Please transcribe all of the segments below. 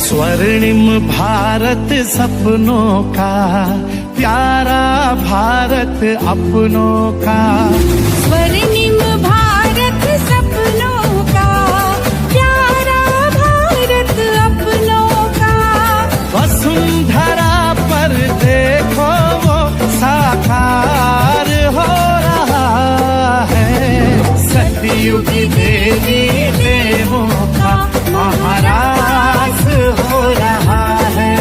स्वर्णिम भारत सपनों का, प्यारा भारत अपनों का। स्वर्णिम भारत सपनों का, प्यारा भारत अपनों का। वसुंधरा पर देखो वो साकार हो रहा है। सतयुग देवी देवों का महाराज हो रहा है।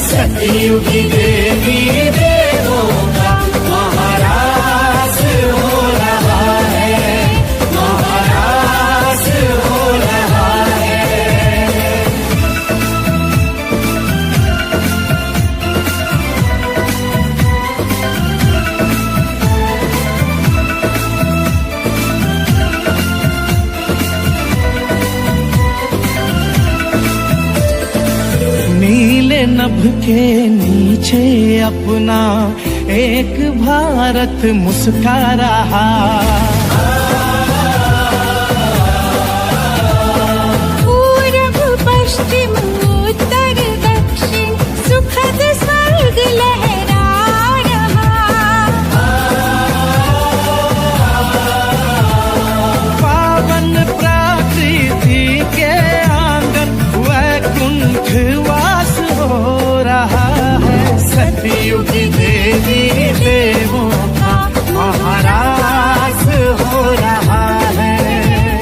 सतयुग देवी देवों का महाराज हो रहा है। महाराज हो रहा है। नीले नभ के नीचे अपना एक भारत मुस्कुरा रहा। पूरब पश्चिम उत्तर दक्षिण सुखद स्वर्ग लहरा रहा। पावन प्रकृति के आंगन वैकुंठ वास हो रहा है। सतयुग देवी देवों का महाराज हो रहा है।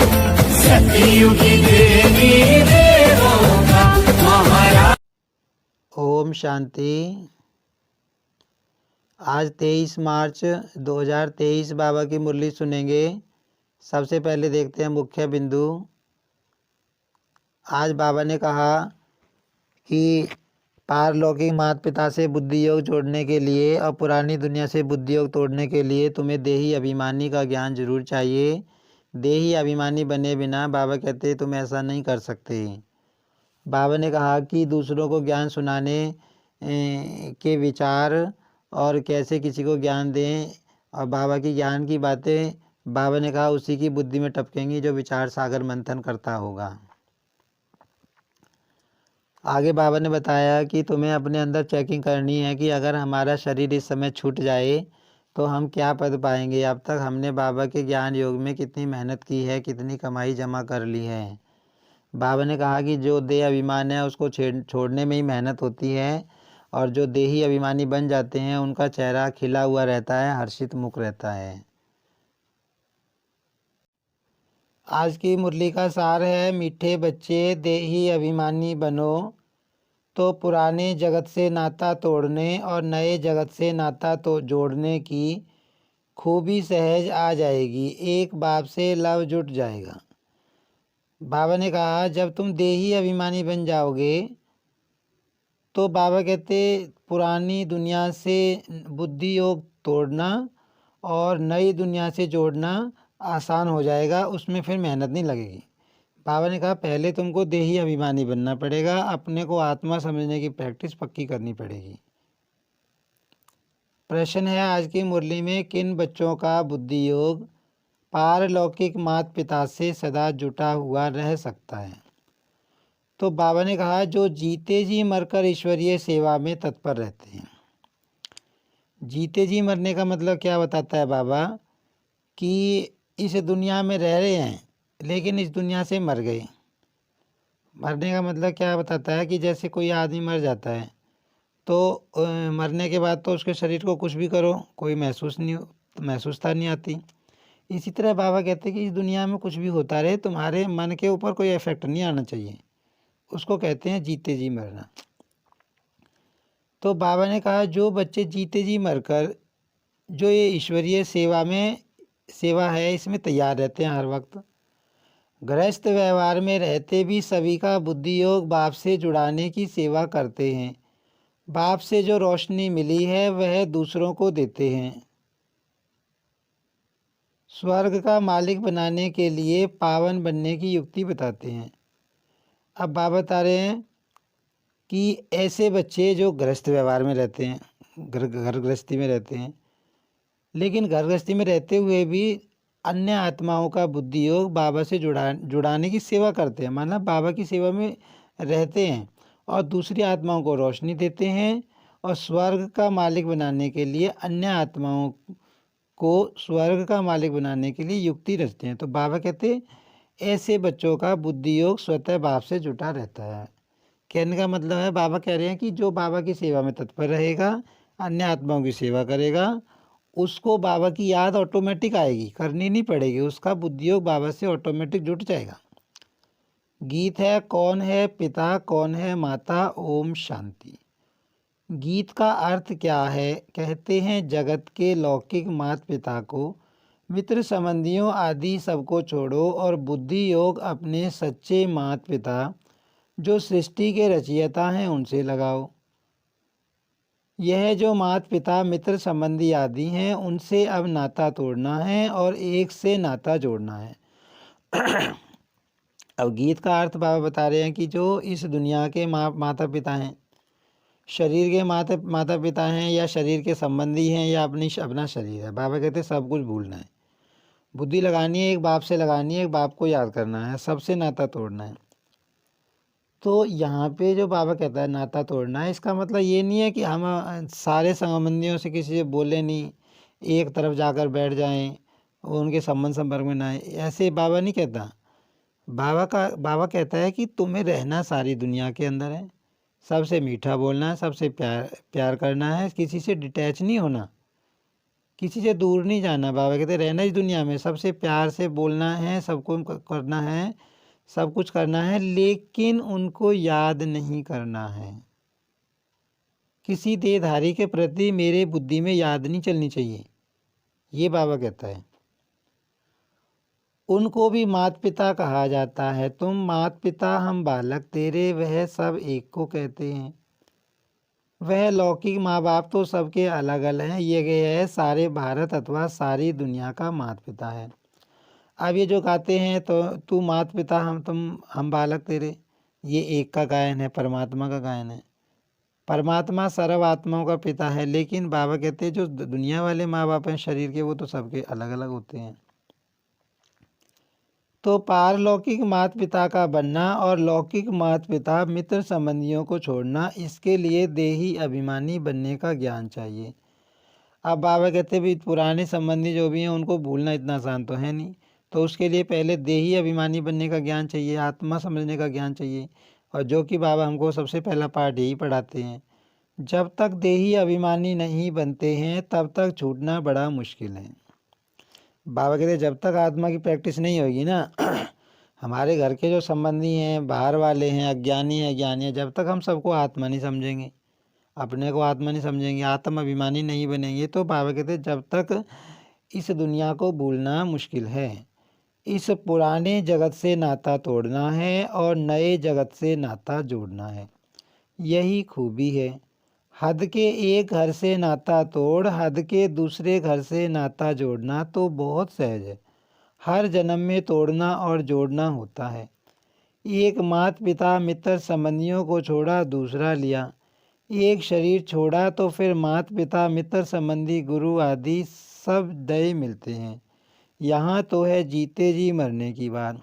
सतयुग देवी देवों का महाराज। ओम शांति। आज 23 मार्च 2023 बाबा की मुरली सुनेंगे। सबसे पहले देखते हैं मुख्य बिंदु। आज बाबा ने कहा कि पारलौकिक माता पिता से बुद्धि योग जोड़ने के लिए और पुरानी दुनिया से बुद्धि योग तोड़ने के लिए तुम्हें देही अभिमानी का ज्ञान जरूर चाहिए। देही अभिमानी बने बिना बाबा कहते तुम ऐसा नहीं कर सकते। बाबा ने कहा कि दूसरों को ज्ञान सुनाने के विचार और कैसे किसी को ज्ञान दें और बाबा की ज्ञान की बातें बाबा ने कहा उसी की बुद्धि में टपकेंगी जो विचार सागर मंथन करता होगा। आगे बाबा ने बताया कि तुम्हें अपने अंदर चेकिंग करनी है कि अगर हमारा शरीर इस समय छूट जाए तो हम क्या पद पाएंगे। अब तक हमने बाबा के ज्ञान योग में कितनी मेहनत की है, कितनी कमाई जमा कर ली है। बाबा ने कहा कि जो देह अभिमान है उसको छोड़ने में ही मेहनत होती है और जो देही अभिमानी बन जाते हैं उनका चेहरा खिला हुआ रहता है, हर्षित मुख रहता है। आज की मुरली का सार है, मीठे बच्चे देही अभिमानी बनो तो पुराने जगत से नाता तोड़ने और नए जगत से नाता तो जोड़ने की खूबी सहज आ जाएगी। एक बाप से लव जुट जाएगा। बाबा ने कहा जब तुम देही अभिमानी बन जाओगे तो बाबा कहते पुरानी दुनिया से बुद्धि योग तोड़ना और नई दुनिया से जोड़ना आसान हो जाएगा, उसमें फिर मेहनत नहीं लगेगी। बाबा ने कहा पहले तुमको देही अभिमानी बनना पड़ेगा, अपने को आत्मा समझने की प्रैक्टिस पक्की करनी पड़ेगी। प्रश्न है आज की मुरली में, किन बच्चों का बुद्धि योग पारलौकिक माता पिता से सदा जुटा हुआ रह सकता है। तो बाबा ने कहा जो जीते जी मरकर ईश्वरीय सेवा में तत्पर रहते हैं। जीते जी मरने का मतलब क्या बताता है बाबा कि इस दुनिया में रह रहे हैं लेकिन इस दुनिया से मर गए। मरने का मतलब क्या बताता है कि जैसे कोई आदमी मर जाता है तो मरने के बाद तो उसके शरीर को कुछ भी करो कोई महसूसता नहीं आती। इसी तरह बाबा कहते हैं कि इस दुनिया में कुछ भी होता रहे तुम्हारे मन के ऊपर कोई इफेक्ट नहीं आना चाहिए, उसको कहते हैं जीते जी मरना। तो बाबा ने कहा जो बच्चे जीते जी मरकर जो ये ईश्वरीय सेवा है इसमें तैयार रहते हैं हर वक्त, गृहस्थ व्यवहार में रहते भी सभी का बुद्धि योग बाप से जुड़ाने की सेवा करते हैं। बाप से जो रोशनी मिली है वह दूसरों को देते हैं। स्वर्ग का मालिक बनाने के लिए पावन बनने की युक्ति बताते हैं। अब बाबा बता रहे हैं कि ऐसे बच्चे जो गृहस्थ व्यवहार में रहते हैं, घर गृहस्थी में रहते हैं, लेकिन घर गृहस्थी में रहते हुए भी अन्य आत्माओं का बुद्धि योग बाबा से जुड़ाने की सेवा करते हैं, मतलब बाबा की सेवा में रहते हैं और दूसरी आत्माओं को रोशनी देते हैं और स्वर्ग का मालिक बनाने के लिए अन्य आत्माओं को स्वर्ग का मालिक बनाने के लिए युक्ति रचते हैं। तो बाबा कहते ऐसे बच्चों का बुद्धि योग स्वतः बाप से जुटा रहता है। कहने का मतलब है, बाबा कह रहे हैं कि जो बाबा की सेवा में तत्पर रहेगा, अन्य आत्माओं की सेवा करेगा, उसको बाबा की याद ऑटोमेटिक आएगी, करनी नहीं पड़ेगी, उसका बुद्धि योग बाबा से ऑटोमेटिक जुट जाएगा। गीत है, कौन है पिता कौन है माता, ओम शांति। गीत का अर्थ क्या है? कहते हैं जगत के लौकिक माता पिता को, मित्र संबंधियों आदि सबको छोड़ो और बुद्धि योग अपने सच्चे माता पिता जो सृष्टि के रचयिता हैं उनसे लगाओ। यह जो माता पिता मित्र संबंधी आदि हैं उनसे अब नाता तोड़ना है और एक से नाता जोड़ना है। अब गीत का अर्थ बाबा बता रहे हैं कि जो इस दुनिया के माता पिता हैं, शरीर के माता पिता हैं या शरीर के संबंधी हैं या अपना शरीर है, बाबा कहते हैं सब कुछ भूलना है, बुद्धि लगानी है, एक बाप से लगानी है, एक बाप को याद करना है, सबसे नाता तोड़ना है। तो यहाँ पे जो बाबा कहता है नाता तोड़ना है, इसका मतलब ये नहीं है कि हम सारे संबंधियों से किसी से बोले नहीं, एक तरफ जाकर बैठ जाएं, उनके संपर्क में ना आए, ऐसे बाबा नहीं कहता। बाबा कहता है कि तुम्हें रहना सारी दुनिया के अंदर है, सबसे मीठा बोलना है, सबसे प्यार करना है, किसी से डिटैच नहीं होना, किसी से दूर नहीं जाना। बाबा कहते रहना इस दुनिया में, सबसे प्यार से बोलना है, सबको करना है, सब कुछ करना है, लेकिन उनको याद नहीं करना है। किसी देहधारी के प्रति मेरे बुद्धि में याद नहीं चलनी चाहिए, ये बाबा कहता है। उनको भी माता पिता कहा जाता है, तुम माता पिता हम बालक तेरे, वह सब एक को कहते हैं। वह लौकिक माँ बाप तो सबके अलग अलग हैं, ये है सारे भारत अथवा सारी दुनिया का माता पिता है। अब ये जो गाते हैं तो तू माता पिता हम बालक तेरे, ये एक का गायन है, परमात्मा का गायन है। परमात्मा सर्व आत्माओं का पिता है, लेकिन बाबा कहते हैं जो दुनिया वाले माँ बाप हैं शरीर के, वो तो सबके अलग अलग होते हैं। तो पारलौकिक माता पिता का बनना और लौकिक माता पिता मित्र संबंधियों को छोड़ना, इसके लिए देही अभिमानी बनने का ज्ञान चाहिए। अब बाबा कहते भी पुराने संबंधी जो भी हैं उनको भूलना इतना आसान तो है नहीं, तो उसके लिए पहले देही अभिमानी बनने का ज्ञान चाहिए, आत्मा समझने का ज्ञान चाहिए, और जो कि बाबा हमको सबसे पहला पाठ यही पढ़ाते हैं। जब तक देही अभिमानी नहीं बनते हैं तब तक छूटना बड़ा मुश्किल है। बाबा कहते जब तक आत्मा की प्रैक्टिस नहीं होगी ना, हमारे घर के जो संबंधी हैं, बाहर वाले हैं, अज्ञानी हैं, ज्ञानी हैं, जब तक हम सबको आत्मा नहीं समझेंगे, अपने को आत्मा नहीं समझेंगे, आत्म अभिमानी नहीं बनेंगे, तो बाबा कहते जब तक इस दुनिया को भूलना मुश्किल है। इस पुराने जगत से नाता तोड़ना है और नए जगत से नाता जोड़ना है, यही खूबी है। हद के एक घर से नाता तोड़, हद के दूसरे घर से नाता जोड़ना तो बहुत सहज है, हर जन्म में तोड़ना और जोड़ना होता है। एक माता पिता मित्र संबंधियों को छोड़ा, दूसरा लिया, एक शरीर छोड़ा तो फिर माता पिता मित्र संबंधी गुरु आदि सब दए मिलते हैं। यहाँ तो है जीते जी मरने की बात।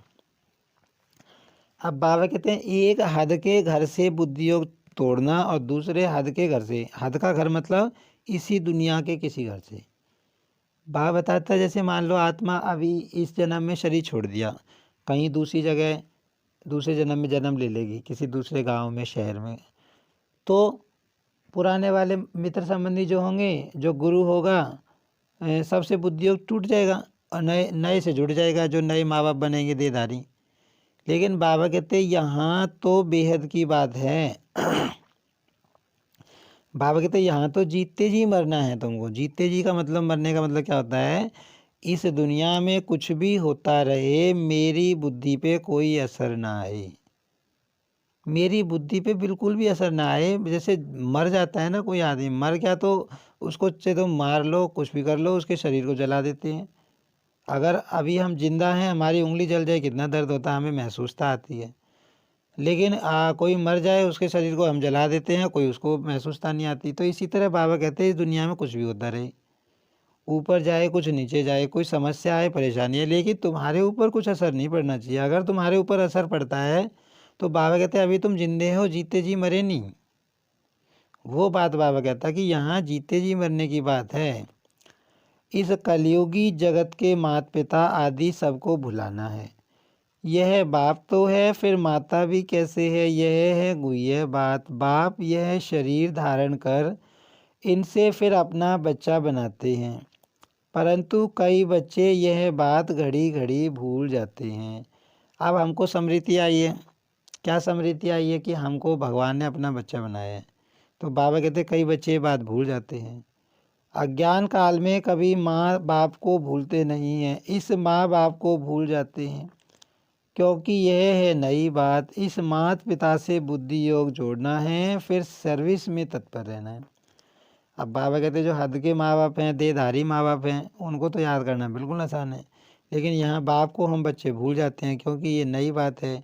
अब बाबा कहते हैं एक हद के घर से बुद्धि योग तोड़ना और दूसरे हद के घर से, हद का घर मतलब इसी दुनिया के किसी घर से। बाबा बताता है जैसे मान लो आत्मा अभी इस जन्म में शरीर छोड़ दिया, कहीं दूसरी जगह दूसरे जन्म में जन्म ले लेगी, किसी दूसरे गांव में, शहर में, तो पुराने वाले मित्र संबंधी जो होंगे, जो गुरु होगा, सबसे बुद्धि योग टूट जाएगा और नए से जुड़ जाएगा, जो नए माँ बाप बनेंगे देहधारी। लेकिन बाबा कहते यहाँ तो बेहद की बात है। बाबा कहते यहाँ तो जीते जी मरना है तुमको। जीते जी का मतलब, मरने का मतलब क्या होता है, इस दुनिया में कुछ भी होता रहे मेरी बुद्धि पे कोई असर ना आए, मेरी बुद्धि पे बिल्कुल भी असर ना आए। जैसे मर जाता है ना कोई आदमी, मर गया तो उसको चाहे तो मार लो, कुछ भी कर लो, उसके शरीर को जला देते हैं। अगर अभी हम जिंदा हैं, हमारी उंगली जल जाए कितना दर्द होता है, हमें महसूसता आती है। लेकिन कोई मर जाए उसके शरीर को हम जला देते हैं, कोई उसको महसूसता नहीं आती। तो इसी तरह बाबा कहते हैं इस दुनिया में कुछ भी होता रहे, ऊपर जाए कुछ नीचे जाए, कोई समस्या आए परेशानी है, लेकिन तुम्हारे ऊपर कुछ असर नहीं पड़ना चाहिए। अगर तुम्हारे ऊपर असर पड़ता है तो बाबा कहते हैं अभी तुम जिंदे हो, जीते जी मरे नहीं। वो बात बाबा कहता है कि यहाँ जीते जी मरने की बात है। इस कलयुगी जगत के माता पिता आदि सबको भुलाना है। यह बाप तो है, फिर माता भी कैसे है, यह है गुह्य बात। बाप यह शरीर धारण कर इनसे फिर अपना बच्चा बनाते हैं, परंतु कई बच्चे यह बात घड़ी घड़ी भूल जाते हैं। अब हमको स्मृति आई है, क्या स्मृति आई है कि हमको भगवान ने अपना बच्चा बनाया है। तो बाबा कहते कई बच्चे ये बात भूल जाते हैं। अज्ञान काल में कभी माँ बाप को भूलते नहीं हैं, इस माँ बाप को भूल जाते हैं, क्योंकि यह है नई बात। इस माता पिता से बुद्धि योग जोड़ना है, फिर सर्विस में तत्पर रहना है। अब बाबा कहते हैं जो हद के माँ बाप हैं, देहधारी माँ बाप हैं, उनको तो याद करना बिल्कुल आसान है, लेकिन यहाँ बाप को हम बच्चे भूल जाते हैं, क्योंकि ये नई बात है।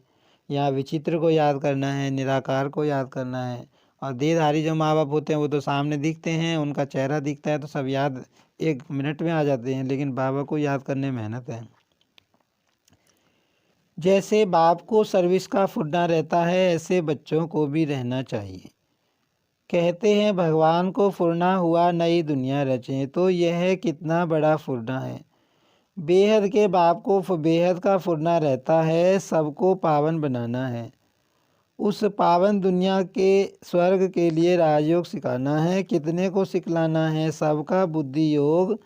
यहाँ विचित्र को याद करना है, निराकार को याद करना है। और देहधारी जो माँ बाप होते हैं वो तो सामने दिखते हैं, उनका चेहरा दिखता है तो सब याद 1 मिनट में आ जाते हैं, लेकिन बाबा को याद करने में मेहनत है। जैसे बाप को सर्विस का फुर्ना रहता है, ऐसे बच्चों को भी रहना चाहिए। कहते हैं भगवान को फुर्ना हुआ नई दुनिया रचें, तो यह कितना बड़ा फुर्ना है। बेहद के बाप को बेहद का फुर्ना रहता है, सबको पावन बनाना है। उस पावन दुनिया के स्वर्ग के लिए राजयोग सिखाना है, कितने को सिखलाना है, सबका बुद्धि योग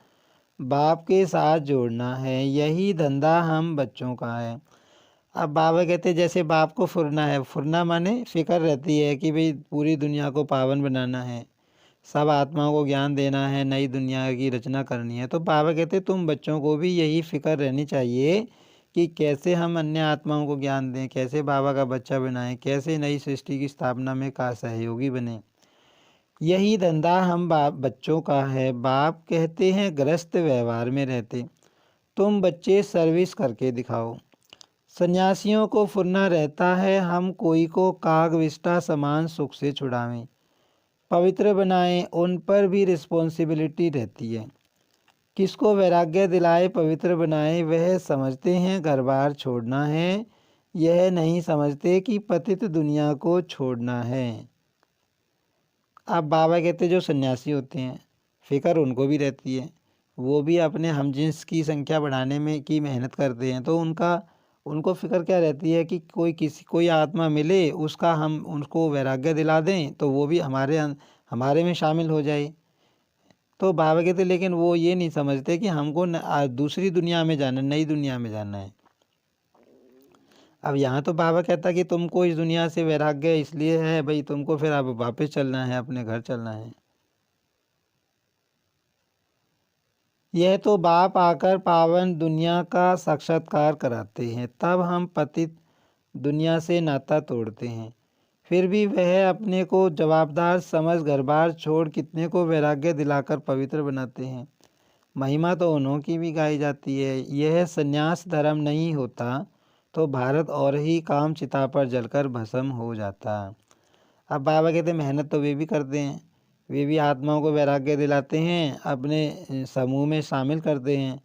बाप के साथ जोड़ना है, यही धंधा हम बच्चों का है। अब बाबा कहते हैं जैसे बाप को फुरना है, फुरना माने फिक्र रहती है कि भाई पूरी दुनिया को पावन बनाना है, सब आत्माओं को ज्ञान देना है, नई दुनिया की रचना करनी है। तो बाबा कहते हैं तुम बच्चों को भी यही फिक्र रहनी चाहिए कि कैसे हम अन्य आत्माओं को ज्ञान दें, कैसे बाबा का बच्चा बनाएं, कैसे नई सृष्टि की स्थापना में का सहयोगी बने। यही धंधा हम बच्चों का है। बाप कहते हैं गृहस्थ व्यवहार में रहते, तुम बच्चे सर्विस करके दिखाओ। सन्यासियों को फुरना रहता है, हम कोई को काग विष्टा समान सुख से छुड़ावें, पवित्र बनाएं, उन पर भी रिस्पॉन्सिबिलिटी रहती है। किसको वैराग्य दिलाए पवित्र बनाए, वह समझते हैं घर बार छोड़ना है, यह नहीं समझते कि पतित दुनिया को छोड़ना है। अब बाबा कहते जो सन्यासी होते हैं फिक्र उनको भी रहती है, वो भी अपने हमजिन्स की संख्या बढ़ाने में की मेहनत करते हैं, तो उनको फिक्र क्या रहती है कि कोई आत्मा मिले, उसका हम उनको वैराग्य दिला दें तो वो भी हमारे में शामिल हो जाए। तो बाबा कहते लेकिन वो ये नहीं समझते कि हमको दूसरी दुनिया में जाना, नई दुनिया में जाना है। अब यहाँ तो बाबा कहता कि तुमको इस दुनिया से वैराग्य इसलिए है भाई, तुमको फिर अब वापस चलना है, अपने घर चलना है। यह तो बाप आकर पावन दुनिया का साक्षात्कार कराते हैं, तब हम पतित दुनिया से नाता तोड़ते हैं। फिर भी वह अपने को जवाबदार समझ घर बार छोड़ कितने को वैराग्य दिलाकर पवित्र बनाते हैं। महिमा तो उन्हों की भी गाई जाती है। यह संन्यास धर्म नहीं होता तो भारत और ही काम चिता पर जलकर भस्म हो जाता। अब बाबा कहते मेहनत तो वे भी करते हैं, वे भी आत्माओं को वैराग्य दिलाते हैं, अपने समूह में शामिल करते हैं,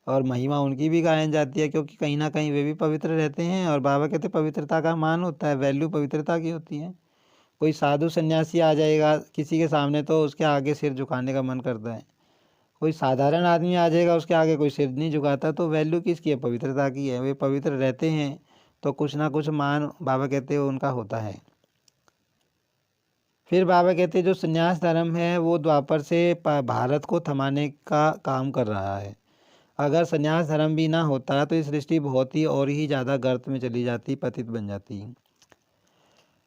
और महिमा उनकी भी गायन जाती है, क्योंकि कहीं ना कहीं वे भी पवित्र रहते हैं। और बाबा कहते पवित्रता का मान होता है, वैल्यू पवित्रता की होती है। कोई साधु सन्यासी आ जाएगा किसी के सामने तो उसके आगे सिर झुकाने का मन करता है, कोई साधारण आदमी आ जाएगा उसके आगे कोई सिर नहीं झुकाता। तो वैल्यू किसकी है? पवित्रता की है। वे पवित्र रहते हैं तो कुछ ना कुछ मान बाबा कहते हैं उनका होता है। फिर बाबा कहते हैं जो संन्यास धर्म है वो द्वापर से भारत को थमाने का काम कर रहा है। अगर संन्यास धर्म भी ना होता तो इस सृष्टि बहुत ही और ही ज़्यादा गर्त में चली जाती, पतित बन जाती।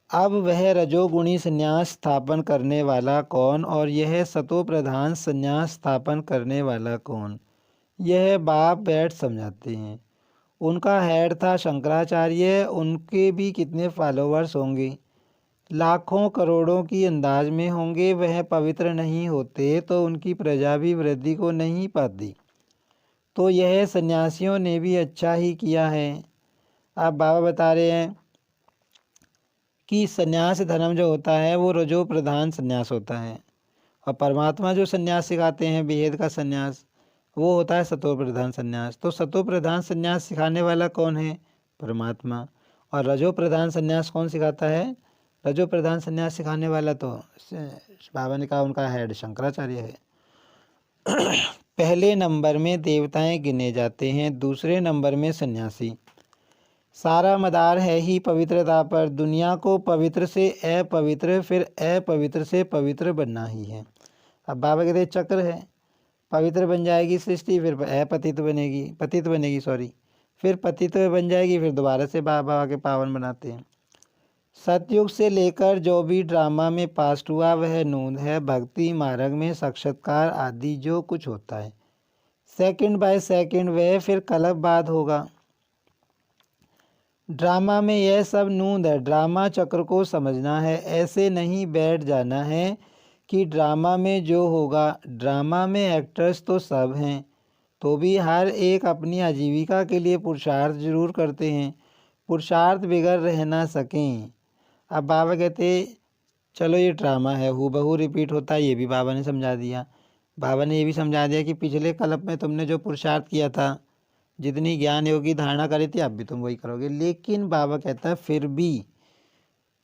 अब वह रजोगुणी संन्यास स्थापन करने वाला कौन और यह सतो प्रधान संन्यास स्थापन करने वाला कौन, यह बाप बैठ समझाते हैं। उनका हेड था शंकराचार्य, उनके भी कितने फॉलोवर्स होंगे, लाखों करोड़ों की अंदाज में होंगे। वह पवित्र नहीं होते तो उनकी प्रजा भी वृद्धि को नहीं पाती। तो यह सन्यासियों ने भी अच्छा ही किया है। अब बाबा बता रहे हैं कि संन्यास धर्म जो होता है वो रजो प्रधान संन्यास होता है, और परमात्मा जो संन्यास सिखाते हैं बेहद का संन्यास, वो होता है सतो प्रधान संन्यास। तो सतो प्रधान संन्यास सिखाने वाला कौन है? परमात्मा। और रजो प्रधान संन्यास कौन सिखाता है? रजो प्रधान संन्यास सिखाने वाला तो बाबा ने कहा उनका हेड शंकराचार्य है। पहले नंबर में देवताएं गिने जाते हैं, दूसरे नंबर में सन्यासी। सारा मदार है ही पवित्रता पर, दुनिया को पवित्र से अपवित्र, फिर अपवित्र से पवित्र बनना ही है। अब बाबा कहते चक्र है, पवित्र बन जाएगी सृष्टि, फिर अपतित बनेगी, पतित बनेगी सॉरी, फिर पतित बन जाएगी, फिर दोबारा से बाबा के पावन बनाते हैं। सतयुग से लेकर जो भी ड्रामा में पास्ट हुआ वह नूंद है भक्ति मार्ग में साक्षात्कार आदि जो कुछ होता है। सेकंड बाय सेकंड वह फिर कलब बाद होगा। ड्रामा में यह सब नूंद है, ड्रामा चक्र को समझना है। ऐसे नहीं बैठ जाना है कि ड्रामा में जो होगा, ड्रामा में एक्टर्स तो सब हैं, तो भी हर एक अपनी आजीविका के लिए पुरुषार्थ जरूर करते हैं, पुरुषार्थ बिगड़ रह ना सकें। अब बाबा कहते चलो ये ड्रामा है, हूबहू रिपीट होता है, ये भी बाबा ने समझा दिया। बाबा ने ये भी समझा दिया कि पिछले कल्प में तुमने जो पुरुषार्थ किया था, जितनी ज्ञान योगी धारणा करी थी, अब भी तुम वही करोगे। लेकिन बाबा कहता है फिर भी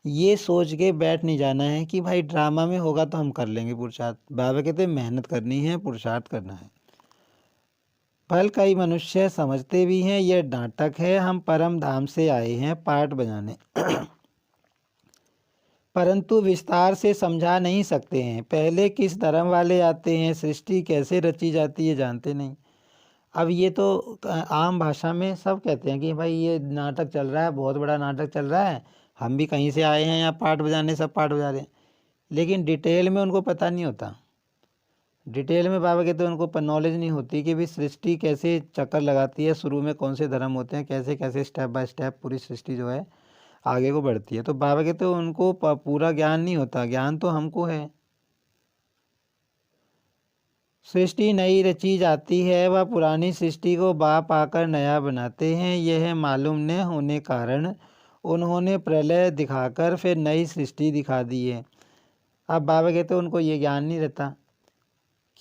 ये सोच के बैठ नहीं जाना है कि भाई ड्रामा में होगा तो हम कर लेंगे पुरुषार्थ। बाबा कहते मेहनत करनी है, पुरुषार्थ करना है। फल कई मनुष्य समझते भी हैं यह नाटक है, हम परम धाम से आए हैं पाठ बजाने परंतु विस्तार से समझा नहीं सकते हैं। पहले किस धर्म वाले आते हैं, सृष्टि कैसे रची जाती है जानते नहीं। अब ये तो आम भाषा में सब कहते हैं कि भाई ये नाटक चल रहा है, बहुत बड़ा नाटक चल रहा है, हम भी कहीं से आए हैं यहाँ पाठ बजाने, सब पाठ बजा रहे हैं। लेकिन डिटेल में उनको पता नहीं होता। डिटेल में बाबा कहते हैं उनको नॉलेज नहीं होती कि भाई सृष्टि कैसे चक्कर लगाती है, शुरू में कौन से धर्म होते हैं, कैसे कैसे स्टेप बाय स्टेप पूरी सृष्टि जो है आगे को बढ़ती है। तो बाबा कहते हैं उनको पूरा ज्ञान नहीं होता, ज्ञान तो हमको है। सृष्टि नई रची जाती है, वह पुरानी सृष्टि को बाप आकर नया बनाते हैं। यह मालूम न होने कारण उन्होंने प्रलय दिखाकर फिर नई सृष्टि दिखा दी है। अब बाबा कहते हैं उनको ये ज्ञान नहीं रहता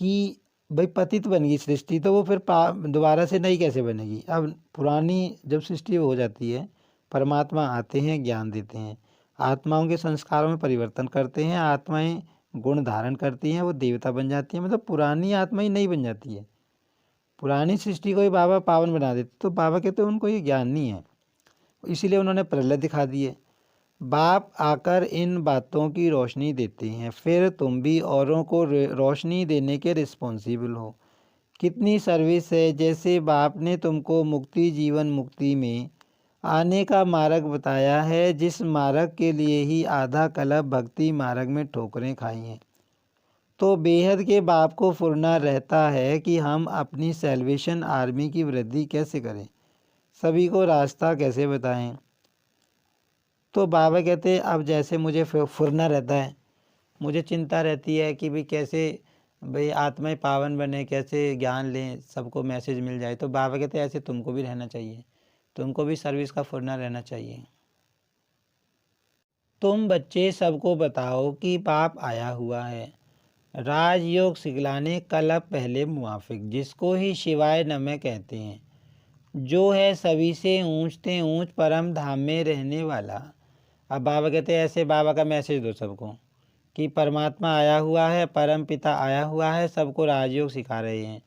कि भाई पतित बन गई सृष्टि तो वो फिर दोबारा से नई कैसे बनेगी। अब पुरानी जब सृष्टि हो जाती है, परमात्मा आते हैं, ज्ञान देते हैं, आत्माओं के संस्कारों में परिवर्तन करते हैं, आत्माएं गुण धारण करती हैं, वो देवता बन जाती हैं। मतलब पुरानी आत्मा ही नहीं बन जाती है, पुरानी सृष्टि को ही बाबा पावन बना देते। तो बाबा कहते हैं उनको ये ज्ञान नहीं है, इसीलिए उन्होंने प्रलय दिखा दिए। बाप आकर इन बातों की रोशनी देते हैं, फिर तुम भी औरों को रोशनी देने के रिस्पॉन्सिबल हो। कितनी सर्विस है, जैसे बाप ने तुमको मुक्ति जीवन मुक्ति में आने का मार्ग बताया है, जिस मार्ग के लिए ही आधा कल्प भक्ति मार्ग में ठोकरें खाई हैं। तो बेहद के बाप को फुरना रहता है कि हम अपनी सेल्वेशन आर्मी की वृद्धि कैसे करें, सभी को रास्ता कैसे बताएं। तो बाबा कहते हैं अब जैसे मुझे फुरना रहता है, मुझे चिंता रहती है कि भाई कैसे भाई आत्माएं पावन बने, कैसे ज्ञान लें, सबको मैसेज मिल जाए। तो बाबा कहते हैं ऐसे तुमको भी रहना चाहिए, तुमको भी सर्विस का फुरना रहना चाहिए। तुम बच्चे सबको बताओ कि बाप आया हुआ है, राजयोग सिखलाने कल्प पहले मुआफिक, जिसको ही शिवाय नमः कहते हैं, जो है सभी से ऊंचते ऊंच परम धाम में रहने वाला। अब बाबा कहते हैं ऐसे बाबा का मैसेज दो सबको कि परमात्मा आया हुआ है, परम पिता आया हुआ है, सबको राजयोग सिखा रहे हैं,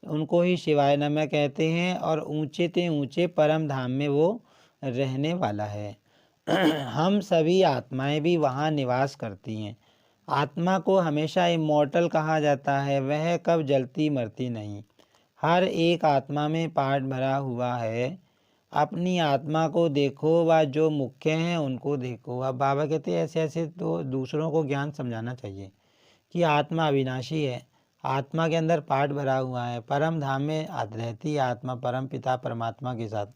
उनको ही शिवाय नमः कहते हैं, और ऊंचे ते ऊंचे परम धाम में वो रहने वाला है। हम सभी आत्माएं भी वहाँ निवास करती हैं। आत्मा को हमेशा इमॉर्टल कहा जाता है, वह कब जलती मरती नहीं। हर एक आत्मा में पार्ट भरा हुआ है। अपनी आत्मा को देखो व जो मुख्य हैं उनको देखो। अब बाबा कहते हैं ऐसे ऐसे तो दूसरों को ज्ञान समझाना चाहिए कि आत्मा अविनाशी है, आत्मा के अंदर पार्ट भरा हुआ है, परम धाम में रहती है आत्मा परम पिता परमात्मा के साथ,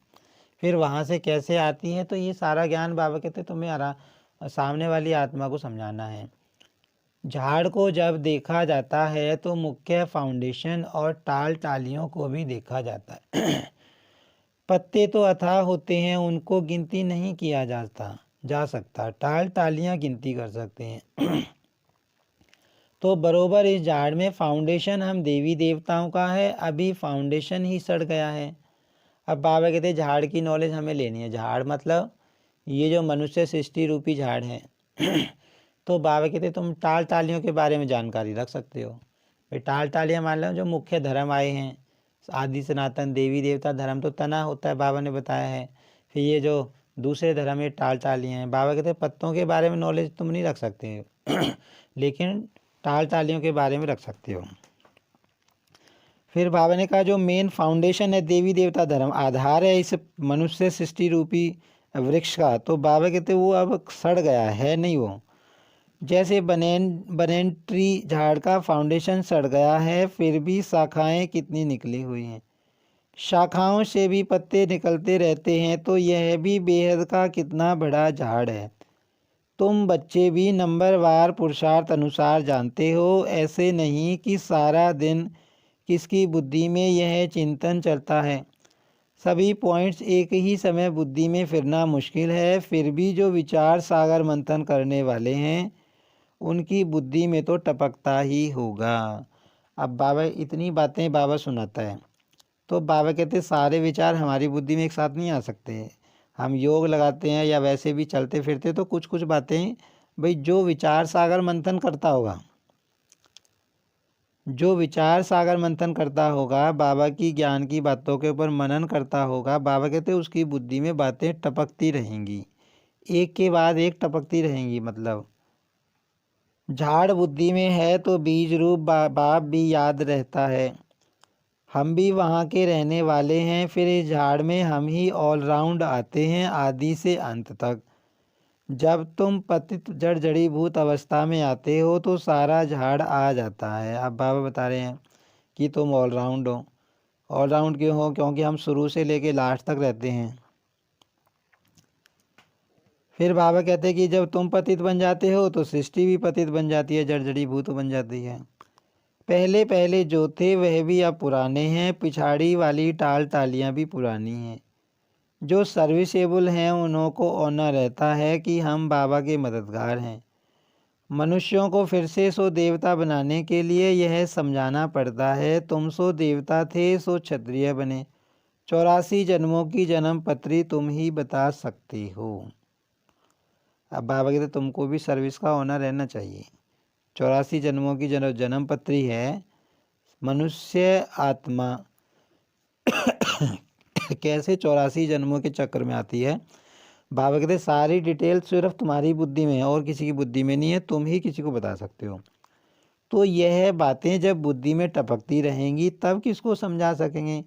फिर वहाँ से कैसे आती है। तो ये सारा ज्ञान बाबा कहते तुम्हें सामने वाली आत्मा को समझाना है। झाड़ को जब देखा जाता है तो मुख्य फाउंडेशन और टाल टालियों को भी देखा जाता है। पत्ते तो अथाह होते हैं, उनको गिनती नहीं किया जाता, जा सकता, टाल टालियाँ गिनती कर सकते हैं। तो बरोबर इस झाड़ में फाउंडेशन हम देवी देवताओं का है, अभी फाउंडेशन ही सड़ गया है। अब बाबा कहते हैं झाड़ की नॉलेज हमें लेनी है। झाड़ मतलब ये जो मनुष्य सृष्टि रूपी झाड़ है। तो बाबा कहते तुम टाल टालियों के बारे में जानकारी रख सकते हो। भाई टाल टालियाँ मान लो जो मुख्य धर्म आए हैं, आदि सनातन देवी देवता धर्म तो तना होता है, बाबा ने बताया है। फिर ये जो दूसरे धर्म ये टाल टालियाँ हैं, बाबा कहते पत्तों के बारे में नॉलेज तुम नहीं रख सकते लेकिन टाल टालियों के बारे में रख सकते हो। फिर बाबा ने कहा जो मेन फाउंडेशन है देवी देवता धर्म, आधार है इस मनुष्य सृष्टि रूपी वृक्ष का, तो बाबा कहते वो अब सड़ गया है नहीं वो। जैसे बनेन ट्री झाड़ का फाउंडेशन सड़ गया है, फिर भी शाखाएं कितनी निकली हुई हैं, शाखाओं से भी पत्ते निकलते रहते हैं, तो यह भी बेहद का कितना बड़ा झाड़ है। तुम बच्चे भी नंबरवार पुरुषार्थ अनुसार जानते हो, ऐसे नहीं कि सारा दिन किसकी बुद्धि में यह चिंतन चलता है। सभी पॉइंट्स एक ही समय बुद्धि में फिरना मुश्किल है, फिर भी जो विचार सागर मंथन करने वाले हैं उनकी बुद्धि में तो टपकता ही होगा। अब बाबा इतनी बातें बाबा सुनाता है, तो बाबा कहते सारे विचार हमारी बुद्धि में एक साथ नहीं आ सकते। हम योग लगाते हैं या वैसे भी चलते फिरते तो कुछ कुछ बातें, भाई जो विचार सागर मंथन करता होगा, जो विचार सागर मंथन करता होगा, बाबा की ज्ञान की बातों के ऊपर मनन करता होगा, बाबा कहते उसकी बुद्धि में बातें टपकती रहेंगी, एक के बाद एक टपकती रहेंगी। मतलब झाड़ बुद्धि में है तो बीज रूप बाप भी याद रहता है। हम भी वहाँ के रहने वाले हैं, फिर इस झाड़ में हम ही ऑलराउंड आते हैं आदि से अंत तक। जब तुम पतित जड़ जड़ीभूत अवस्था में आते हो तो सारा झाड़ आ जाता है। अब बाबा बता रहे हैं कि तुम ऑलराउंड हो। ऑलराउंड क्यों हो? क्योंकि हम शुरू से लेके लास्ट तक रहते हैं। फिर बाबा कहते हैं कि जब तुम पतित बन जाते हो तो सृष्टि भी पतित बन जाती है, जड़ जड़ीभूत बन जाती है। पहले पहले जो थे वह भी अब पुराने हैं, पिछाड़ी वाली टाल टालियाँ भी पुरानी हैं। जो सर्विसेबल हैं उन्हों को ऑनर रहता है कि हम बाबा के मददगार हैं। मनुष्यों को फिर से सो देवता बनाने के लिए यह समझाना पड़ता है, तुम सो देवता थे सो क्षत्रिय बने, 84 जन्मों की जन्म पत्री तुम ही बता सकते हो। अब बाबा कहते तुमको भी सर्विस का ऑनर रहना चाहिए। 84 जन्मों की जन्म पत्री है। मनुष्य आत्मा कैसे 84 जन्मों के चक्र में आती है, बाबा कहते सारी डिटेल सिर्फ तुम्हारी बुद्धि में है और किसी की बुद्धि में नहीं है, तुम ही किसी को बता सकते हो। तो यह बातें जब बुद्धि में टपकती रहेंगी तब किसको समझा सकेंगे।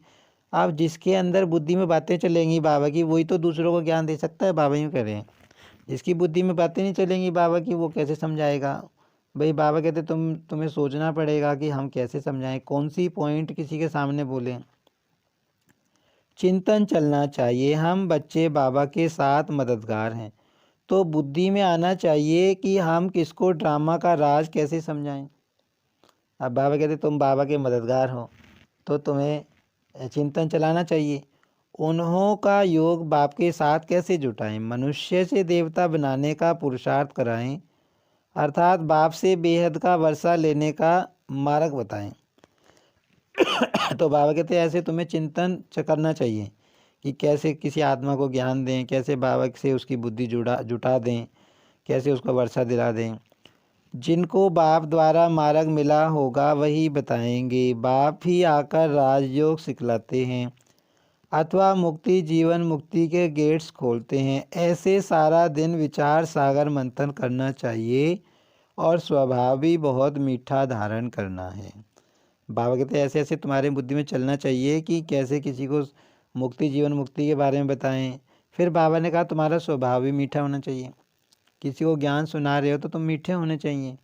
अब जिसके अंदर बुद्धि में बातें चलेंगी बाबा की, वही तो दूसरों को ज्ञान दे सकता है। बाबा यूँ कह रहे हैं, जिसकी बुद्धि में बातें नहीं चलेंगी बाबा की, वो कैसे समझाएगा। भाई बाबा कहते तुम्हें सोचना पड़ेगा कि हम कैसे समझाएं, कौन सी पॉइंट किसी के सामने बोलें। चिंतन चलना चाहिए, हम बच्चे बाबा के साथ मददगार हैं, तो बुद्धि में आना चाहिए कि हम किसको ड्रामा का राज कैसे समझाएं। अब बाबा कहते तुम बाबा के मददगार हो तो तुम्हें चिंतन चलाना चाहिए। उन्हों का योग बाप के साथ कैसे जुटाएं, मनुष्य से देवता बनाने का पुरुषार्थ कराएं, अर्थात बाप से बेहद का वर्षा लेने का मार्ग बताएं। तो बाबा कहते हैं ऐसे तुम्हें चिंतन करना चाहिए कि कैसे किसी आत्मा को ज्ञान दें, कैसे बाबा से उसकी बुद्धि जुटा दें, कैसे उसको वर्षा दिला दें। जिनको बाप द्वारा मार्ग मिला होगा वही बताएंगे, बाप ही आकर राजयोग सिखलाते हैं अथवा मुक्ति जीवन मुक्ति के गेट्स खोलते हैं। ऐसे सारा दिन विचार सागर मंथन करना चाहिए और स्वभाव भी बहुत मीठा धारण करना है। बाबा कहते हैं ऐसे ऐसे तुम्हारे बुद्धि में चलना चाहिए कि कैसे किसी को मुक्ति जीवन मुक्ति के बारे में बताएं। फिर बाबा ने कहा तुम्हारा स्वभाव भी मीठा होना चाहिए, किसी को ज्ञान सुना रहे हो तो तुम मीठे होने चाहिए।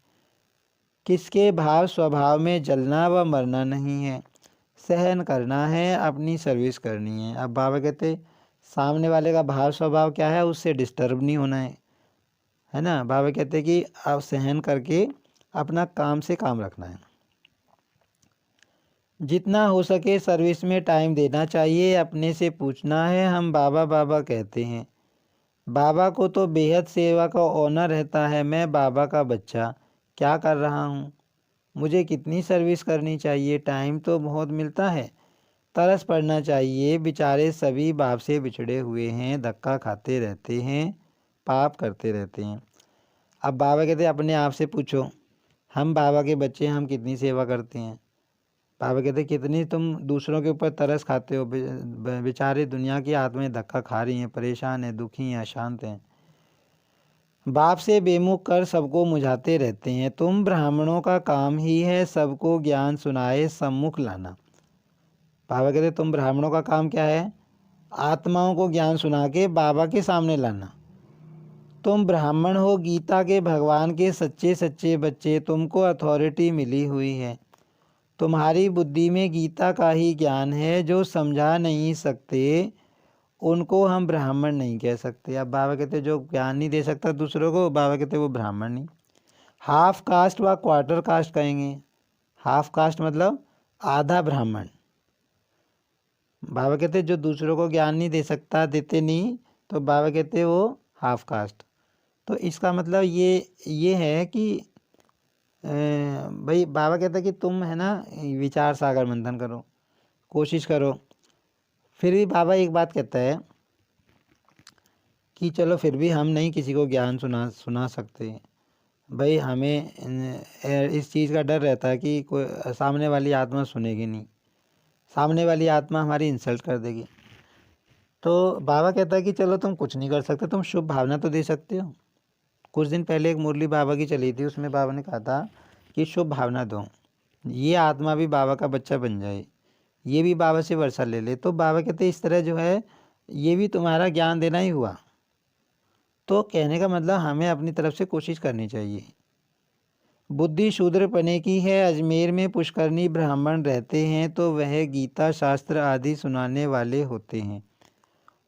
किसके भाव स्वभाव में जलना व मरना नहीं है, सहन करना है, अपनी सर्विस करनी है। अब बाबा कहते सामने वाले का भाव स्वभाव क्या है, उससे डिस्टर्ब नहीं होना है ना। बाबा कहते कि आप सहन करके अपना काम से काम रखना है। जितना हो सके सर्विस में टाइम देना चाहिए, अपने से पूछना है हम बाबा बाबा कहते हैं, बाबा को तो बेहद सेवा का ऑनर रहता है। मैं बाबा का बच्चा क्या कर रहा हूँ? मुझे कितनी सर्विस करनी चाहिए? टाइम तो बहुत मिलता है। तरस पड़ना चाहिए। बेचारे सभी बाप से बिछड़े हुए हैं, धक्का खाते रहते हैं, पाप करते रहते हैं। अब बाबा कहते अपने आप से पूछो, हम बाबा के बच्चे, हम कितनी सेवा करते हैं? बाबा कहते कितनी तुम दूसरों के ऊपर तरस खाते हो। बेचारे दुनिया की आत्माएं धक्का खा रही हैं, परेशान हैं, दुखी हैं, अशांत हैं, बाप से बेमुख कर सबको मुझाते रहते हैं। तुम ब्राह्मणों का काम ही है सबको ज्ञान सुनाए सम्मुख लाना। बाबा कहते तुम ब्राह्मणों का काम क्या है? आत्माओं को ज्ञान सुना के बाबा के सामने लाना। तुम ब्राह्मण हो, गीता के भगवान के सच्चे सच्चे बच्चे, तुमको अथॉरिटी मिली हुई है। तुम्हारी बुद्धि में गीता का ही ज्ञान है। जो समझा नहीं सकते उनको हम ब्राह्मण नहीं कह सकते। अब बाबा कहते जो ज्ञान नहीं दे सकता दूसरों को, बाबा कहते वो ब्राह्मण नहीं। हाफ कास्ट व क्वार्टर कास्ट कहेंगे। हाफ कास्ट मतलब आधा ब्राह्मण। बाबा कहते जो दूसरों को ज्ञान नहीं दे सकता, देते नहीं, तो बाबा कहते वो हाफ कास्ट। तो इसका मतलब ये है कि भाई बाबा कहता है कि तुम है ना विचार सागर मंथन करो, कोशिश करो। फिर भी बाबा एक बात कहता है कि चलो फिर भी हम नहीं किसी को ज्ञान सुना सकते। भाई हमें इस चीज़ का डर रहता है कि कोई सामने वाली आत्मा सुनेगी नहीं, सामने वाली आत्मा हमारी इंसल्ट कर देगी। तो बाबा कहता है कि चलो तुम कुछ नहीं कर सकते, तुम शुभ भावना तो दे सकते हो। कुछ दिन पहले एक मुरली बाबा की चली थी, उसमें बाबा ने कहा था कि शुभ भावना दो, ये आत्मा भी बाबा का बच्चा बन जाए, ये भी बाबा से वर्षा ले ले। तो बाबा कहते इस तरह जो है ये भी तुम्हारा ज्ञान देना ही हुआ। तो कहने का मतलब हमें अपनी तरफ से कोशिश करनी चाहिए। बुद्धि शूद्र पने की है। अजमेर में पुष्करणी ब्राह्मण रहते हैं तो वह गीता शास्त्र आदि सुनाने वाले होते हैं।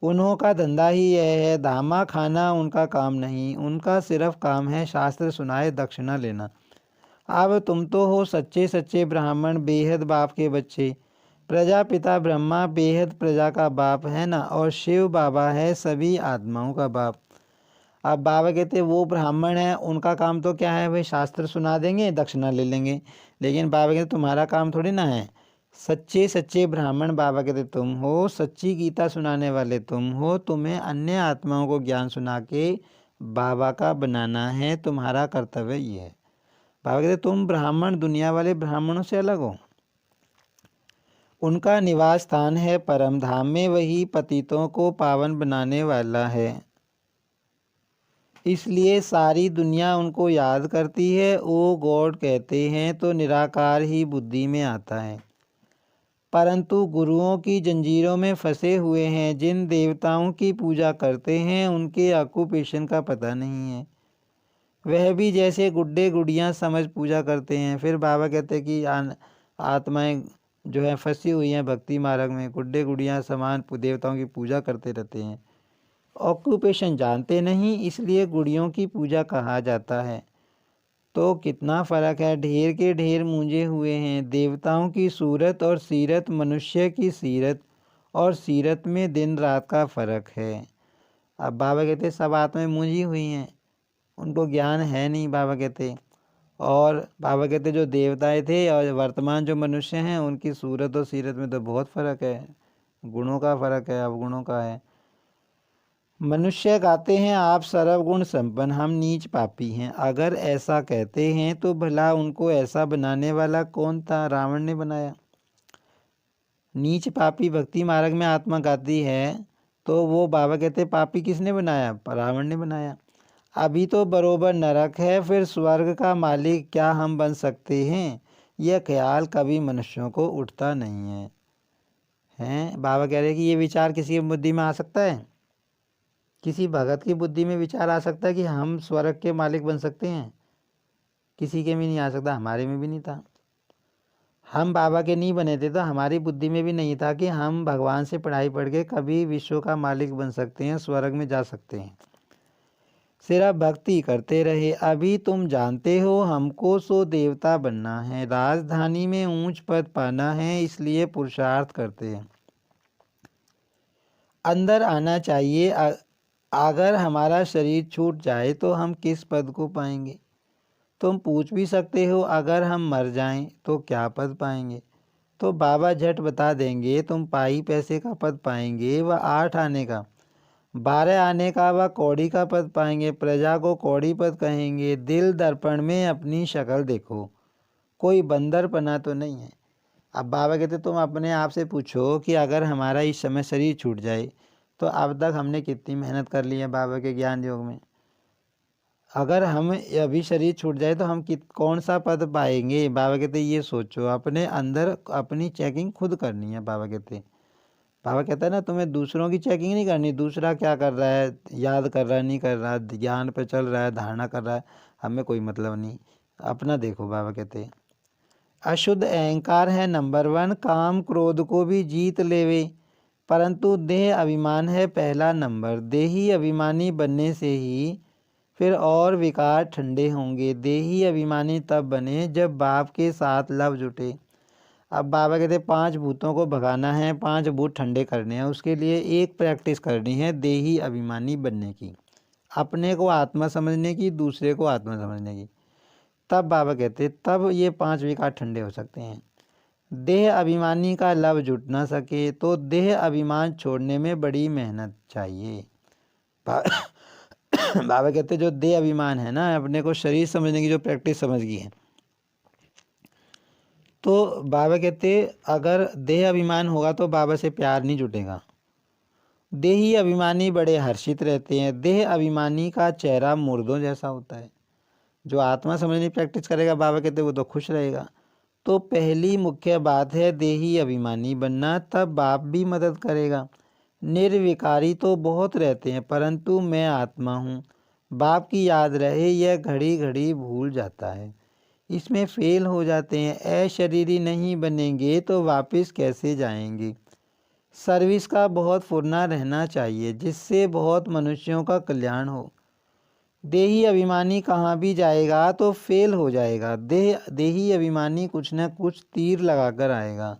उन्हों का धंधा ही यह है, धामा खाना उनका काम नहीं, उनका सिर्फ काम है शास्त्र सुनाए दक्षिणा लेना। अब तुम तो हो सच्चे सच्चे ब्राह्मण, बेहद बाप के बच्चे। प्रजापिता ब्रह्मा बेहद प्रजा का बाप है ना, और शिव बाबा है सभी आत्माओं का बाप। अब बाबा कहते वो ब्राह्मण है, उनका काम तो क्या है, वे शास्त्र सुना देंगे, दक्षिणा ले लेंगे। लेकिन बाबा कहते तुम्हारा काम थोड़ी ना है। सच्चे सच्चे ब्राह्मण बाबा कहते तुम हो, सच्ची गीता सुनाने वाले तुम हो। तुम्हें अन्य आत्माओं को ज्ञान सुना के बाबा का बनाना है, तुम्हारा कर्तव्य ये है। बाबा कहते तुम ब्राह्मण दुनिया वाले ब्राह्मणों से अलग हो। उनका निवास स्थान है परम धाम में, वही पतितों को पावन बनाने वाला है। इसलिए सारी दुनिया उनको याद करती है। ओ गॉड कहते हैं तो निराकार ही बुद्धि में आता है, परंतु गुरुओं की जंजीरों में फंसे हुए हैं। जिन देवताओं की पूजा करते हैं उनके ऑक्यूपेशन का पता नहीं है, वह भी जैसे गुड्डे गुड़ियाँ समझ पूजा करते हैं। फिर बाबा कहते हैं कि आत्माएं जो है फंसी हुई हैं भक्ति मार्ग में, गुड्डे गुड़ियाँ समान देवताओं की पूजा करते रहते हैं, ऑक्यूपेशन जानते नहीं, इसलिए गुड़ियों की पूजा कहा जाता है। तो कितना फ़र्क है, ढेर के ढेर मूंजे हुए हैं। देवताओं की सूरत और सीरत, मनुष्य की सीरत और सीरत में दिन रात का फ़र्क है। अब बाबा कहते सब आत्माएं मूंजी हुई हैं, उनको ज्ञान है नहीं बाबा कहते। और बाबा कहते जो देवताएं थे और वर्तमान जो मनुष्य हैं उनकी सूरत और सीरत में तो बहुत फ़र्क है, गुणों का फ़र्क है, अवगुणों का है। मनुष्य गाते हैं आप सर्वगुण संपन्न, हम नीच पापी हैं। अगर ऐसा कहते हैं तो भला उनको ऐसा बनाने वाला कौन था? रावण ने बनाया। नीच पापी भक्ति मार्ग में आत्मा गाती है तो वो बाबा कहते पापी किसने बनाया? रावण ने बनाया। अभी तो बरोबर नरक है, फिर स्वर्ग का मालिक क्या हम बन सकते हैं? यह ख्याल कभी मनुष्यों को उठता नहीं है। हैं बाबा कह रहे हैं कि ये विचार किसी की बुद्धि में आ सकता है? किसी भगत की बुद्धि में विचार आ सकता है कि हम स्वर्ग के मालिक बन सकते हैं? किसी के भी नहीं आ सकता, हमारे में भी नहीं था। हम बाबा के नहीं बने थे तो हमारी बुद्धि में भी नहीं था कि हम भगवान से पढ़ाई पढ़ के कभी विश्व का मालिक बन सकते हैं, स्वर्ग में जा सकते हैं। सिर्फ भक्ति करते रहे। अभी तुम जानते हो हमको सो देवता बनना है, राजधानी में ऊंच पद पाना है, इसलिए पुरुषार्थ करते हैं। अंदर आना चाहिए। अगर हमारा शरीर छूट जाए तो हम किस पद को पाएंगे। तुम पूछ भी सकते हो अगर हम मर जाएं तो क्या पद पाएंगे। तो बाबा झट बता देंगे, तुम पाई पैसे का पद पाएंगे व 8 आने का, 12 आने का व कौड़ी का पद पाएंगे। प्रजा को कौड़ी पद कहेंगे। दिल दर्पण में अपनी शक्ल देखो, कोई बंदरपना तो नहीं है। अब बाबा कहते तुम अपने आप से पूछो कि अगर हमारा इस समय शरीर छूट जाए तो अब तक हमने कितनी मेहनत कर ली है बाबा के ज्ञान योग में। अगर हम अभी शरीर छूट जाए तो हम कौन सा पद पाएंगे। बाबा कहते ये सोचो, अपने अंदर अपनी चेकिंग खुद करनी है। बाबा कहता है ना, तुम्हें दूसरों की चेकिंग नहीं करनी, दूसरा क्या कर रहा है, याद कर रहा है नहीं कर रहा, ज्ञान पे चल रहा है, धारणा कर रहा है, हमें कोई मतलब नहीं, अपना देखो। बाबा कहते अशुद्ध अहंकार है नंबर 1, काम क्रोध को भी जीत लेवे, परंतु देह अभिमान है पहला नंबर। देही अभिमानी बनने से ही फिर और विकार ठंडे होंगे। देही अभिमानी तब बने जब बाप के साथ लव जुटे। अब बाबा कहते 5 भूतों को भगाना है, 5 भूत ठंडे करने हैं, उसके लिए एक प्रैक्टिस करनी है देही अभिमानी बनने की, अपने को आत्मा समझने की, दूसरे को आत्मा समझने की। तब बाबा कहते तब ये 5 विकार ठंडे हो सकते हैं। देह अभिमानी का लव जुट ना सके तो देह अभिमान छोड़ने में बड़ी मेहनत चाहिए। बाबा कहते जो देह अभिमान है ना, अपने को शरीर समझने की जो प्रैक्टिस समझ गई है, तो बाबा कहते अगर देह अभिमान होगा तो बाबा से प्यार नहीं जुटेगा। देही अभिमानी बड़े हर्षित रहते हैं। देह अभिमानी का चेहरा मुर्दों जैसा होता है। जो आत्मा समझने की प्रैक्टिस करेगा बाबा कहते वो तो खुश रहेगा। तो पहली मुख्य बात है देही अभिमानी बनना, तब बाप भी मदद करेगा। निर्विकारी तो बहुत रहते हैं, परंतु मैं आत्मा हूँ, बाप की याद रहे यह घड़ी घड़ी भूल जाता है, इसमें फेल हो जाते हैं। अशरीरी नहीं बनेंगे तो वापस कैसे जाएंगे। सर्विस का बहुत फुरना रहना चाहिए, जिससे बहुत मनुष्यों का कल्याण हो। देही अभिमानी कहाँ भी जाएगा तो फेल हो जाएगा। देही अभिमानी कुछ न कुछ तीर लगा कर आएगा।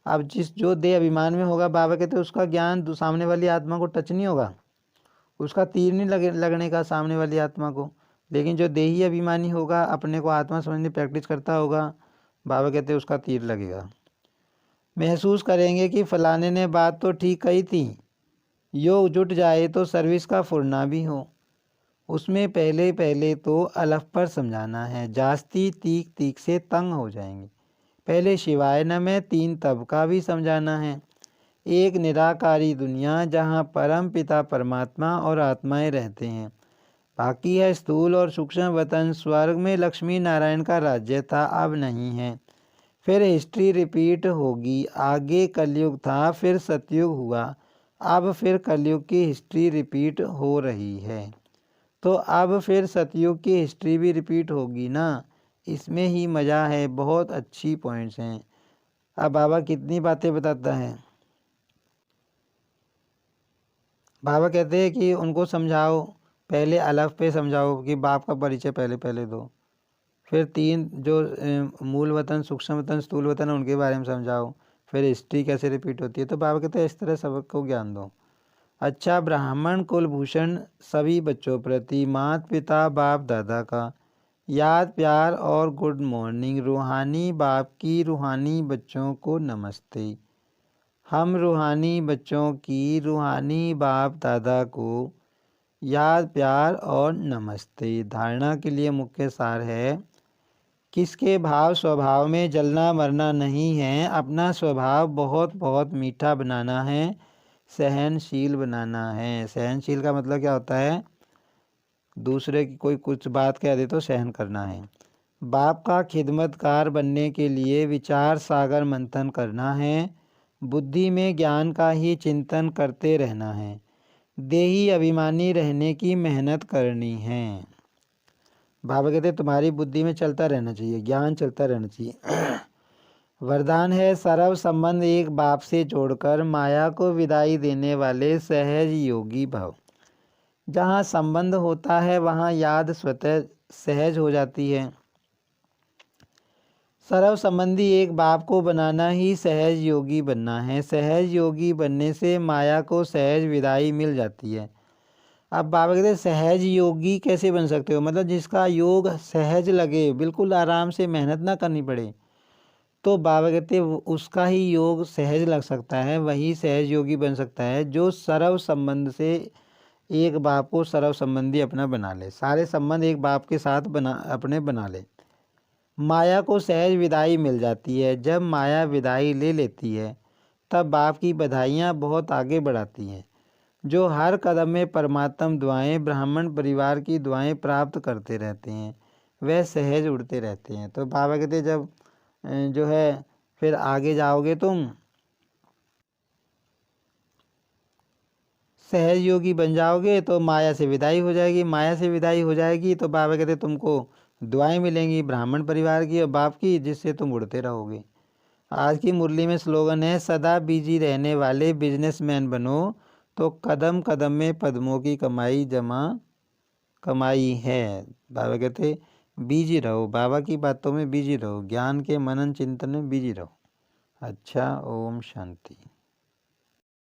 अब जो देह अभिमान में होगा बाबा कहते उसका ज्ञान सामने वाली आत्मा को टच नहीं होगा, उसका तीर नहीं लगने का सामने वाली आत्मा को। लेकिन जो देही अभिमानी होगा, अपने को आत्मा समझने प्रैक्टिस करता होगा, बाबा कहते उसका तीर लगेगा। महसूस करेंगे कि फलाने ने बात तो ठीक कही थी। योग जुट जाए तो सर्विस का फुरना भी हो। उसमें पहले पहले तो अलफ पर समझाना है, जास्ती तीक तीक से तंग हो जाएंगे। पहले शिवाय नमः 3 तब का भी समझाना है। एक निराकारी दुनिया जहाँ परम पिता परमात्मा और आत्माएं रहते हैं, बाकी है स्थूल और सूक्ष्म वतन। स्वर्ग में लक्ष्मी नारायण का राज्य था, अब नहीं है। फिर हिस्ट्री रिपीट होगी। आगे कलयुग था, फिर सतयुग हुआ, अब फिर कलयुग की हिस्ट्री रिपीट हो रही है। तो अब फिर सतयुग की हिस्ट्री भी रिपीट होगी ना, इसमें ही मज़ा है। बहुत अच्छी पॉइंट्स हैं। अब बाबा कितनी बातें बताता है। बाबा कहते हैं कि उनको समझाओ, पहले अलफ पे समझाओ कि बाप का परिचय पहले पहले दो। फिर 3 जो मूल वतन, सूक्ष्म वतन, स्थूल वतन है, उनके बारे में समझाओ। फिर हिस्ट्री कैसे रिपीट होती है। तो बाबा कहते हैं इस तरह सबको ज्ञान दो। अच्छा, ब्राह्मण कुलभूषण सभी बच्चों प्रति माता पिता बाप दादा का याद प्यार और गुड मॉर्निंग। रूहानी बाप की रूहानी बच्चों को नमस्ते। हम रूहानी बच्चों की रूहानी बाप दादा को याद प्यार और नमस्ते। धारणा के लिए मुख्य सार है, किसके भाव स्वभाव में जलना मरना नहीं है। अपना स्वभाव बहुत बहुत मीठा बनाना है, सहनशील बनाना है। सहनशील का मतलब क्या होता है, दूसरे की कोई कुछ बात कह दे तो सहन करना है। बाप का खिदमतकार बनने के लिए विचार सागर मंथन करना है। बुद्धि में ज्ञान का ही चिंतन करते रहना है। देही अभिमानी रहने की मेहनत करनी है। बाबा कहते तुम्हारी बुद्धि में चलता रहना चाहिए, ज्ञान चलता रहना चाहिए। वरदान है सर्व संबंध एक बाप से जोड़कर माया को विदाई देने वाले सहज योगी भव। जहाँ संबंध होता है वहाँ याद स्वतः सहज हो जाती है। सर्व संबंधी एक बाप को बनाना ही सहज योगी बनना है। सहज योगी बनने से माया को सहज विदाई मिल जाती है। अब बाबा कहते हैं सहज योगी कैसे बन सकते हो, मतलब जिसका योग सहज लगे, बिल्कुल आराम से मेहनत ना करनी पड़े, तो बाबा कहते हैं उसका ही योग सहज लग सकता है, वही सहज योगी बन सकता है जो सर्व संबंध से एक बाप को सर्व संबंधी अपना बना ले, सारे संबंध एक बाप के साथ अपने बना ले। माया को सहज विदाई मिल जाती है। जब माया विदाई ले लेती है तब बाप की बधाइयाँ बहुत आगे बढ़ाती हैं। जो हर कदम में परमात्म दुआएं, ब्राह्मण परिवार की दुआएं प्राप्त करते रहते हैं, वह सहज उड़ते रहते हैं। तो बाबा कहते जब जो है फिर आगे जाओगे तुम, सहज योगी बन जाओगे तो माया से विदाई हो जाएगी। माया से विदाई हो जाएगी तो बाबा कहते तुमको दुआएं मिलेंगी ब्राह्मण परिवार की और बाप की, जिससे तुम उड़ते रहोगे। आज की मुरली में स्लोगन है, सदा बिजी रहने वाले बिजनेसमैन बनो तो कदम कदम में पद्मों की कमाई है। बाबा कहते बिजी रहो, बाबा की बातों में बिजी रहो, ज्ञान के मनन चिंतन में बिजी रहो। अच्छा, ओम शांति।